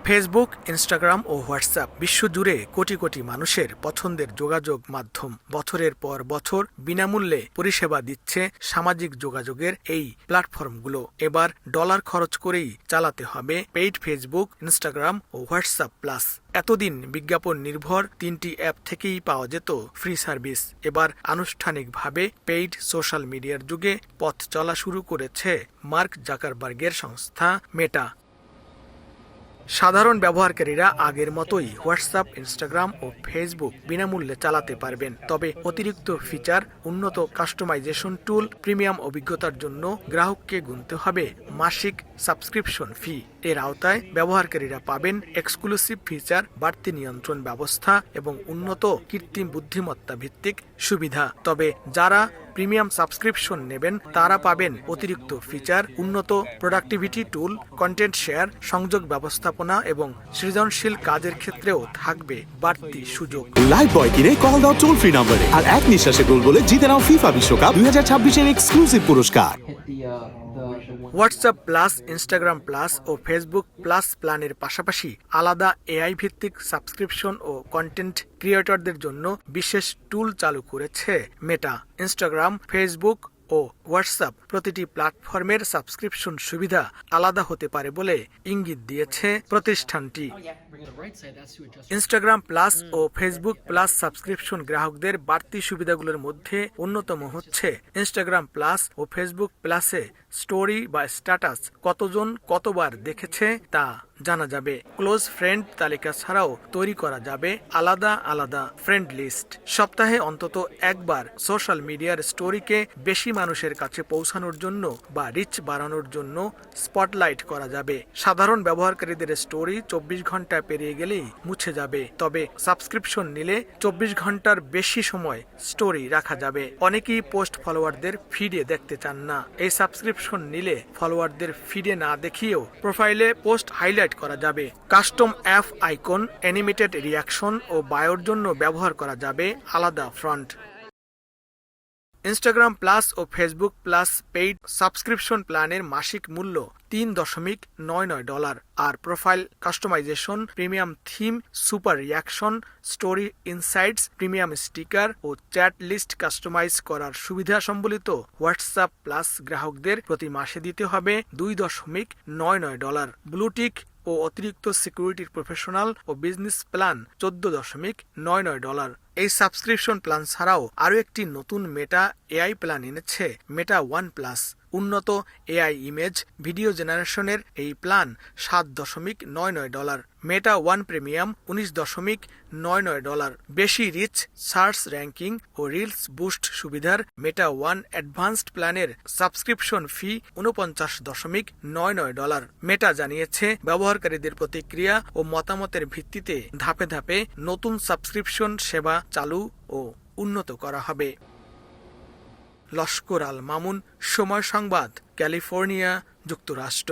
Facebook, Instagram ও WhatsApp বিশ্বজুড়ে কোটি কোটি মানুষের পছন্দের যোগাযোগ মাধ্যম। বছরের পর বছর বিনামূল্যে পরিষেবা দিচ্ছে সামাজিক যোগাযোগের এই প্ল্যাটফর্মগুলো। এবার ডলার খরচ করেই চালাতে হবে পেইড ফেসবুক, ইনস্টাগ্রাম ও হোয়াটসঅ্যাপ প্লাস। এতদিন বিজ্ঞাপন নির্ভর তিনটি অ্যাপ থেকেই পাওয়া যেত ফ্রি সার্ভিস। এবার আনুষ্ঠানিকভাবে পেইড সোশ্যাল মিডিয়ার যুগে পথ চলা শুরু করেছে মার্ক জাকারবার্গের সংস্থা মেটা। সাধারণ ব্যবহারকারীরা আগের মতোই হোয়াটসঅ্যাপ, ইনস্টাগ্রাম ও ফেসবুক বিনামূল্যে চালাতে পারবেন। তবে অতিরিক্ত ফিচার, উন্নত কাস্টমাইজেশন টুল, প্রিমিয়াম অভিজ্ঞতার জন্য গ্রাহককে গুনতে হবে মাসিক সাবস্ক্রিপশন ফি। এর আওতায় ব্যবহারকারীরা পাবেন এক্সক্লুসিভ ফিচার, বাড়তি নিয়ন্ত্রণ ব্যবস্থা এবং উন্নত কৃত্রিম বুদ্ধিমত্তা ভিত্তিক সুবিধা। তবে যারা প্রিমিয়াম সাবস্ক্রিপশন নেবেন তারা পাবেন অতিরিক্ত ফিচার, উন্নত প্রোডাক্টিভিটি টুল, কন্টেন্ট শেয়ার, সংযোগ ব্যবস্থাপনা এবং সৃজনশীল কাজের ক্ষেত্রেও থাকবে বাড়তি সুযোগ। লাইফ বয় কিনে কল দাও টোল ফ্রি নম্বরে আর এক নিঃশ্বাসে গোল বলে জিতে নাও ফিফা বিশ্বকাপ 2026 এর এক্সক্লুসিভ পুরস্কার। হোয়াটসঅ্যাপ প্লাস, ইনস্টাগ্রাম প্লাস ও ফেসবুক প্লাস প্ল্যানের পাশাপাশি আলাদা এআই ভিত্তিক সাবস্ক্রিপশন ও কন্টেন্ট ক্রিয়েটরদের জন্য বিশেষ টুল চালু করেছে মেটা। ইনস্টাগ্রাম, ফেসবুক ও হোয়াটসঅ্যাপ প্রতিটি প্ল্যাটফর্মের সাবস্ক্রিপশন সুবিধা আলাদা হতে পারে বলে ইঙ্গিত দিয়েছে প্রতিষ্ঠানটি। ইনস্টাগ্রাম প্লাস ও ফেসবুক প্লাস সাবস্ক্রিপশন গ্রাহকদের বাড়তি সুবিধাগুলোর মধ্যে অন্যতম হচ্ছে ইনস্টাগ্রাম প্লাস ও ফেসবুক প্লাসে স্টোরি বা স্ট্যাটাস কতজন কতবার দেখেছে তা জানা যাবে। ক্লোজ ফ্রেন্ড তালিকা ছাড়াও তৈরি করা যাবে আলাদা আলাদা ফ্রেন্ড লিস্ট। সপ্তাহে অন্তত একবার সোশ্যাল মিডিয়ার স্টোরিকে বেশি মানুষের কাছে পৌঁছানোর জন্য বা রিচ বাড়ানোর জন্য স্পটলাইট করা যাবে। সাধারণ ব্যবহারকারীদের স্টোরি 24 ঘন্টা পেরিয়ে গেলেই মুছে যাবে। তবে সাবস্ক্রিপশন নিলে 24 ঘন্টার বেশি সময় স্টোরি রাখা যাবে। অনেকেই পোস্ট ফলোয়ারদের ফিডে দেখতে চান না। এই সাবস্ক্রিপশন নিলে ফলোয়ারদের ফিডে না দেখিয়েও প্রোফাইলে পোস্ট হাইলাইট করা যাবে। Custom app icon, animated reaction ও বায়োর জন্য ব্যবহার করা যাবে আলাদা ফন্ট। ইনস্টাগ্রাম প্লাস ও ফেসবুক প্লাস পেইড সাবস্ক্রিপশন প্ল্যানের মাসিক মূল্য $3.99 আর profile customisation, premium theme, super reaction, story insights, premium sticker ও চ্যাট লিস্ট কাস্টমাইজ করার সুবিধা সম্বলিত হোয়াটসঅ্যাপ প্লাস গ্রাহকদের প্রতি মাসে দিতে হবে $2.99। ব্লুটিক ও অতিরিক্ত সিকিউরিটির প্রফেশনাল ও বিজনেস প্ল্যান $14.99। এই সাবস্ক্রিপশন প্ল্যান ছাড়াও আরও একটি নতুন মেটা এআই প্ল্যান এনেছে মেটা ওয়ান প্লাস। উন্নত এআই ইমেজ ভিডিও জেনারেশনের এই প্ল্যান $7.99। মেটা ওয়ান প্রিমিয়াম $19.99। বেশি রিচ, সার্চ র্যাঙ্কিং ও রিলস বুস্ট সুবিধার মেটা ওয়ান অ্যাডভান্সড প্ল্যানের সাবস্ক্রিপশন ফি $49.99। মেটা জানিয়েছে ব্যবহারকারীদের প্রতিক্রিয়া ও মতামতের ভিত্তিতে ধাপে ধাপে নতুন সাবস্ক্রিপশন সেবা চালু ও উন্নত করা হবে। লস্কর আল মামুন, সময় সংবাদ, ক্যালিফোর্নিয়া, যুক্তরাষ্ট্র।